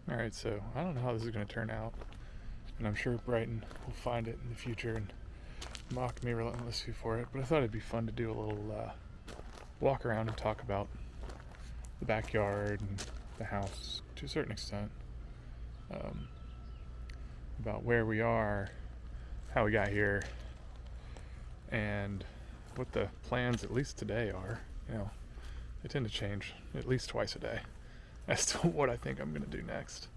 Alright, so I don't know how this is going to turn out, and I'm sure Brighton will find it in the future and mock me relentlessly for it, but I thought it'd be fun to do a little walk around and talk about the backyard and the house to a certain extent, um, about where we are, how we got here, and what the plans, at least today, are. They tend to change at least twice a day as to what I think I'm going to do next.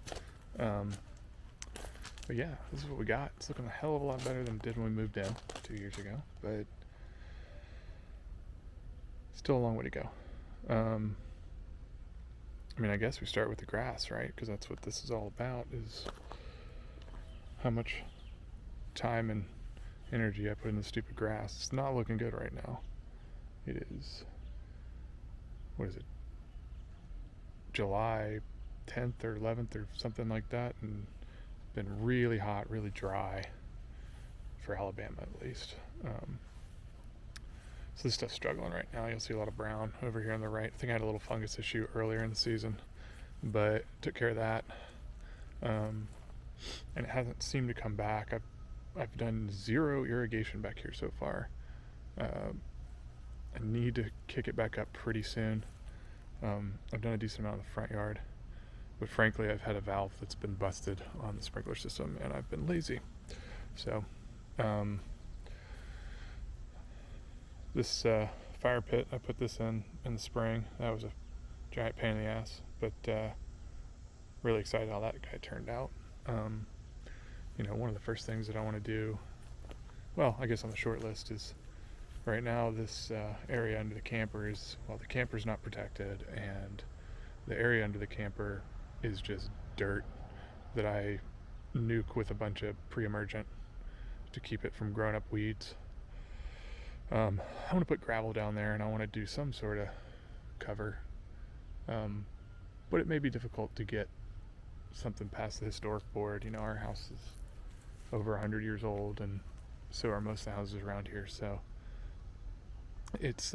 But yeah, this is what we got. It's looking a hell of a lot better than it did when we moved in 2 years ago, but still a long way to go. I guess we start with the grass, right? Because that's what this is all about, is how much time and energy I put in the stupid grass. It's not looking good right now. It is, what is it, July 10th or 11th or something like that, and it's been really hot, really dry for Alabama at least. So this stuff's struggling right now. You'll see a lot of brown over here on the right. I think I had a little fungus issue earlier in the season, but took care of that. And it hasn't seemed to come back. I've done 0 irrigation back here so far. I need to kick it back up pretty soon. I've done a decent amount in the front yard, but frankly I've had a valve that's been busted on the sprinkler system and I've been lazy. So this fire pit, I put this in the spring. That was a giant pain in the ass, but really excited how that guy turned out. One of the first things that I want to do, well, I guess on the short list, is right now this area under the camper is, well, the camper's not protected, and the area under the camper is just dirt that I nuke with a bunch of pre-emergent to keep it from growing up weeds. I want to put gravel down there, and I want to do some sort of cover, but it may be difficult to get something past the historic board. Our house is over 100 years old, and so are most of the houses around here, so it's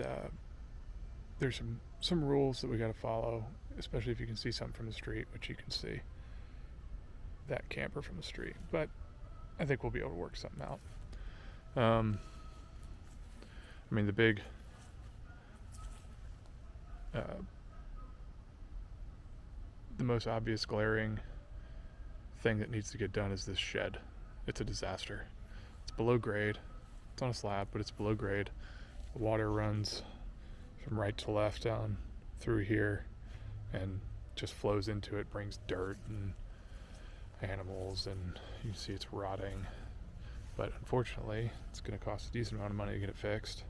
there's some rules that we got to follow, especially if you can see something from the street, which you can see that camper from the street, but I think we'll be able to work something out. The big the most obvious glaring thing that needs to get done is this shed. It's a disaster. It's below grade. It's on a slab, but it's below grade. The water runs from right to left down through here and just flows into it, brings dirt and animals, and you can see it's rotting. But unfortunately, it's going to cost a decent amount of money to get it fixed,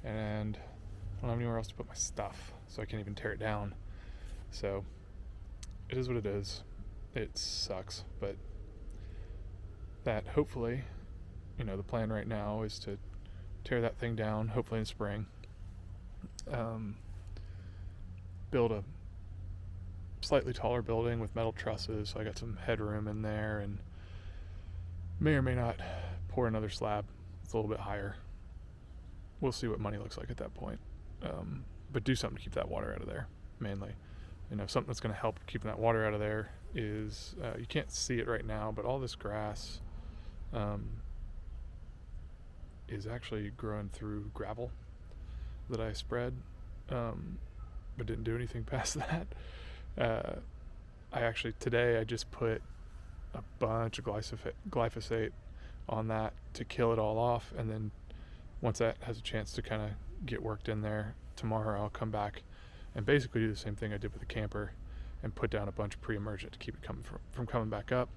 and I don't have anywhere else to put my stuff, so I can't even tear it down. So it is what it is. It sucks, but that hopefully, the plan right now is to tear that thing down, hopefully in spring, build a slightly taller building with metal trusses, so I got some headroom in there, and may or may not pour another slab that's a little bit higher. We'll see what money looks like at that point, but do something to keep that water out of there, mainly. Something that's going to help keeping that water out of there is, you can't see it right now, but all this grass is actually growing through gravel that I spread, but didn't do anything past that. Today I just put a bunch of glyphosate on that to kill it all off, and then once that has a chance to kind of get worked in there, tomorrow I'll come back and basically do the same thing I did with the camper and put down a bunch of pre-emergent to keep it from coming back up.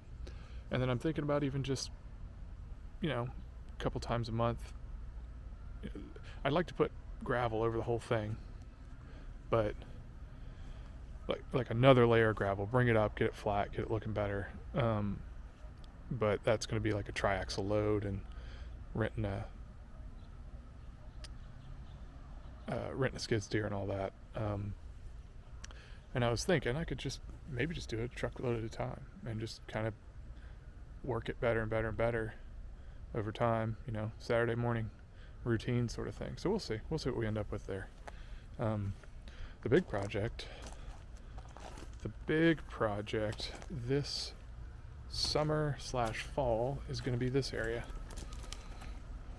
And then I'm thinking about even just, a couple times a month. I'd like to put gravel over the whole thing, but like another layer of gravel, bring it up, get it flat, get it looking better. But that's going to be like a triaxle load, and renting a skid steer and all that. And I was thinking I could just do it a truckload at a time and just kind of work it better and better and better over time, Saturday morning routine sort of thing. So we'll see what we end up with there. The big project the big project this summer/fall is going to be this area.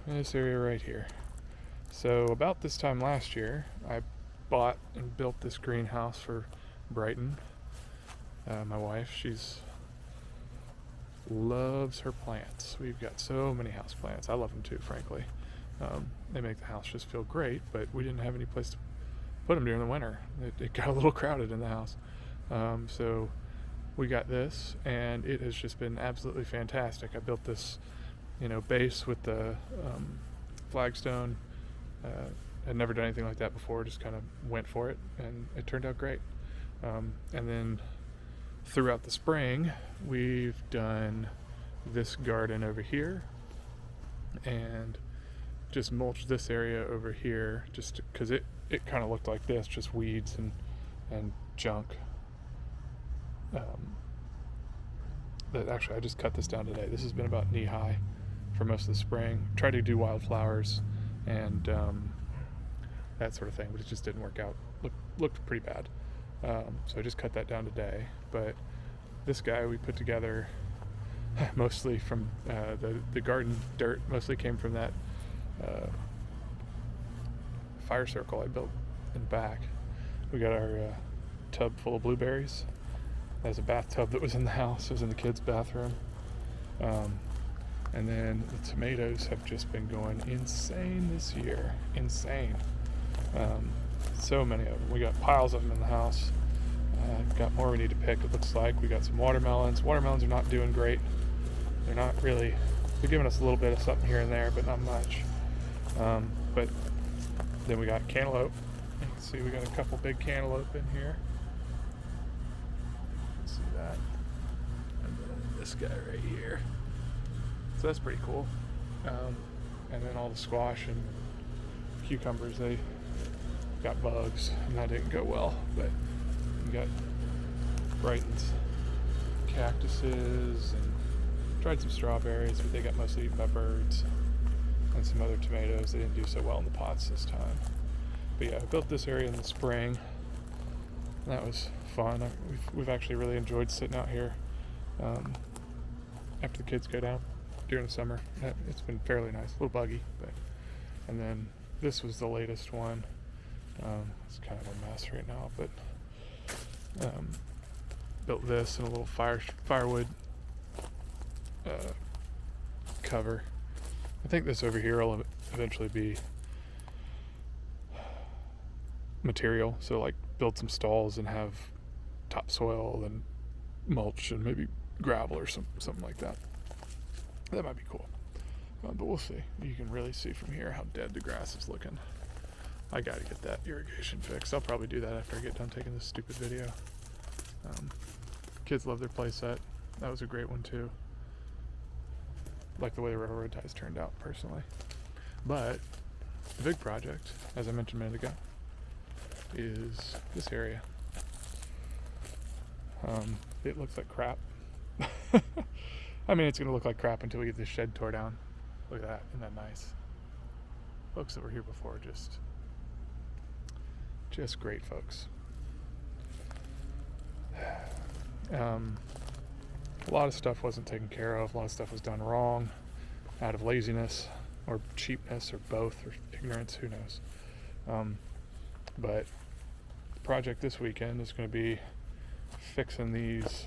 This area right here. So about this time last year, I bought and built this greenhouse for Brighton, my wife. She's loves her plants. We've got so many house plants. I love them too, frankly. They make the house just feel great, but we didn't have any place to put them during the winter. It got a little crowded in the house. So we got this, and it has just been absolutely fantastic. I built this, base with the flagstone. I'd never done anything like that before, just kind of went for it, and it turned out great. And then throughout the spring, we've done this garden over here, and just mulched this area over here, just because it kind of looked like this, just weeds and junk. That actually, I just cut this down today. This has been about knee high for most of the spring. Tried to do wildflowers and that sort of thing, but it just didn't work out. Looked pretty bad. So I just cut that down today. But this guy we put together mostly from the garden dirt, mostly came from that fire circle I built in the back. We got our tub full of blueberries. There's a bathtub that was in the house. It was in the kids' bathroom. And then the tomatoes have just been going insane this year. Insane. So many of them. We got piles of them in the house. Got more we need to pick, it looks like. We got some watermelons. Watermelons are not doing great. They're not really, they're giving us a little bit of something here and there, but not much. But then we got cantaloupe. You can see we got a couple big cantaloupe in here. See that? And then this guy right here. So that's pretty cool. And then all the squash and cucumbers, they got bugs, and that didn't go well. But we got Brighton's cactuses, and tried some strawberries, but they got mostly eaten by birds. And some other tomatoes. They didn't do so well in the pots this time. But yeah, I built this area in the spring. And that was fun. We've actually really enjoyed sitting out here after the kids go down during the summer. It's been fairly nice, a little buggy, but. And then this was the latest one. It's kind of a mess right now, but built this in a little firewood cover. I think this over here will eventually be material, so like build some stalls and have topsoil and mulch and maybe gravel or something like that. That might be cool, but we'll see. You can really see from here how dead the grass is looking. I gotta get that irrigation fixed. I'll probably do that after I get done taking this stupid video. Kids love their play set. That was a great one too. Like the way the railroad ties turned out, personally. But the big project, as I mentioned a minute ago, is this area. It looks like crap. I mean, it's going to look like crap until we get this shed tore down. Look at that. Isn't that nice? Folks that were here before, just great folks. A lot of stuff wasn't taken care of. A lot of stuff was done wrong out of laziness or cheapness or both or ignorance, who knows. But the project this weekend is going to be fixing these.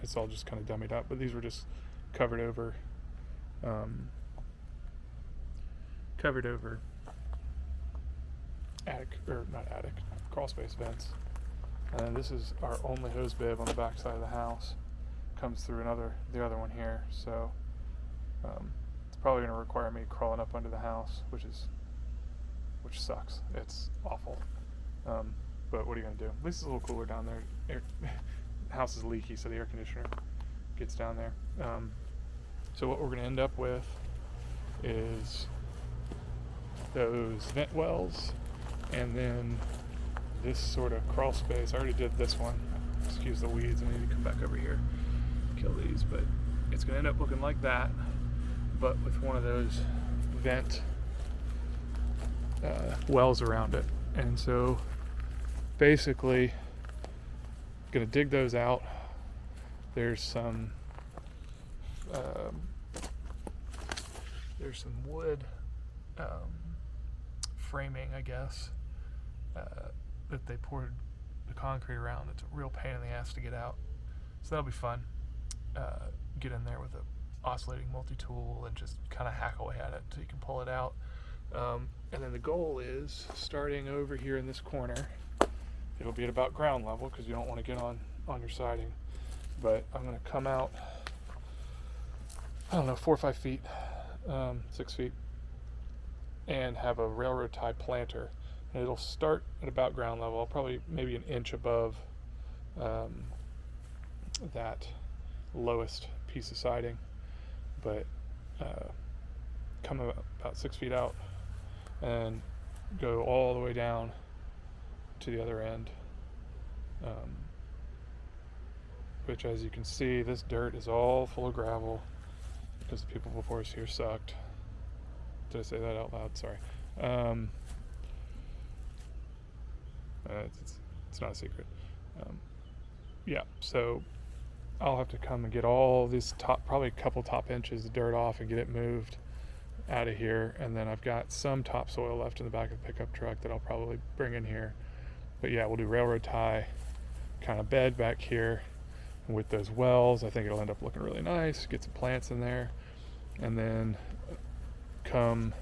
It's all just kind of dummied up, but these were just covered over crawl space vents. And then this is our only hose bib on the back side of the house. Comes through the other one here, so it's probably going to require me crawling up under the house, which sucks. It's awful. But what are you going to do? At least it's a little cooler down there. The house is leaky, so the air conditioner gets down there. So what we're going to end up with is those vent wells, and then this sort of crawl space. I already did this one. Excuse the weeds. I need to come back over here, kill these, but it's going to end up looking like that, but with one of those vent wells around it. And so basically Gonna dig those out. There's some um, wood framing, I guess, that they poured the concrete around. It's a real pain in the ass to get out, so that'll be fun. Get in there with a oscillating multi-tool and just kind of hack away at it until you can pull it out. And then the goal is starting over here in this corner. It'll be at about ground level because you don't want to get on your siding. But I'm going to come out, I don't know, 4 or 5 feet, 6 feet, and have a railroad tie planter. And it'll start at about ground level, probably maybe an inch above that lowest piece of siding. But come about 6 feet out and go all the way down to the other end, which, as you can see, this dirt is all full of gravel because the people before us here sucked. Did I say that out loud? Sorry. It's not a secret. Yeah, so I'll have to come and get all these probably a couple top inches of dirt off and get it moved out of here. And then I've got some topsoil left in the back of the pickup truck that I'll probably bring in here. But yeah, we'll do railroad tie kind of bed back here with those wells. I think it'll end up looking really nice. Get some plants in there. And then come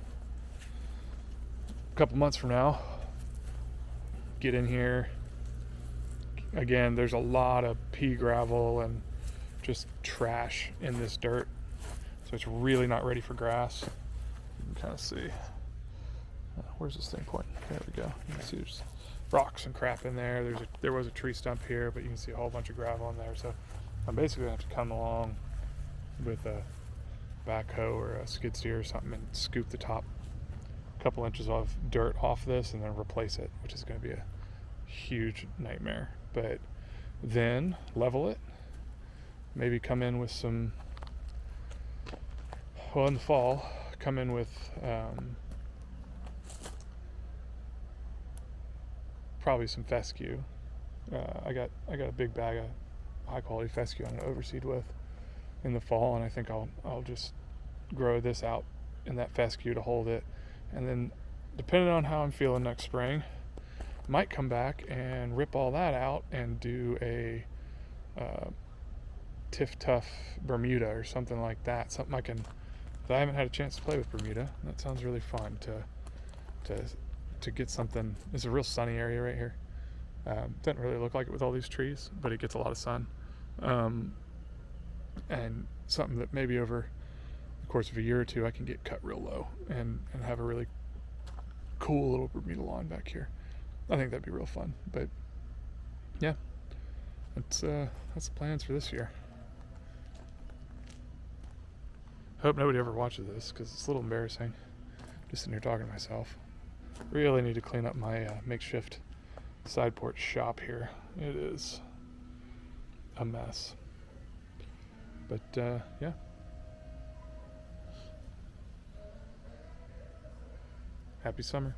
a couple months from now, get in here. Again, there's a lot of pea gravel and just trash in this dirt, so it's really not ready for grass. You can kind of see, where's this thing pointing? There we go. You can see there's rocks and crap in there. There was a tree stump here, but you can see a whole bunch of gravel in there. So I'm basically gonna have to come along with a backhoe or a skid steer or something and scoop the top couple inches of dirt off this and then replace it, which is going to be a huge nightmare. But then level it, maybe come in with some, well, in the fall, come in with probably some fescue. I got a big bag of high quality fescue I'm going to overseed with in the fall, and I think I'll just grow this out in that fescue to hold it. And then, depending on how I'm feeling next spring, might come back and rip all that out and do a Tiff Tuff Bermuda or something like that. Something I haven't had a chance to play with Bermuda. That sounds really fun to get something. It's a real sunny area right here. Doesn't really look like it with all these trees, but it gets a lot of sun. And something that maybe over the course of a year or two I can get cut real low and have a really cool little Bermuda lawn back here. I think that'd be real fun. But yeah, that's the plans for this year. Hope nobody ever watches this because it's a little embarrassing just sitting here talking to myself. Really need to clean up my makeshift side porch shop here. It is a mess. But yeah. Happy summer.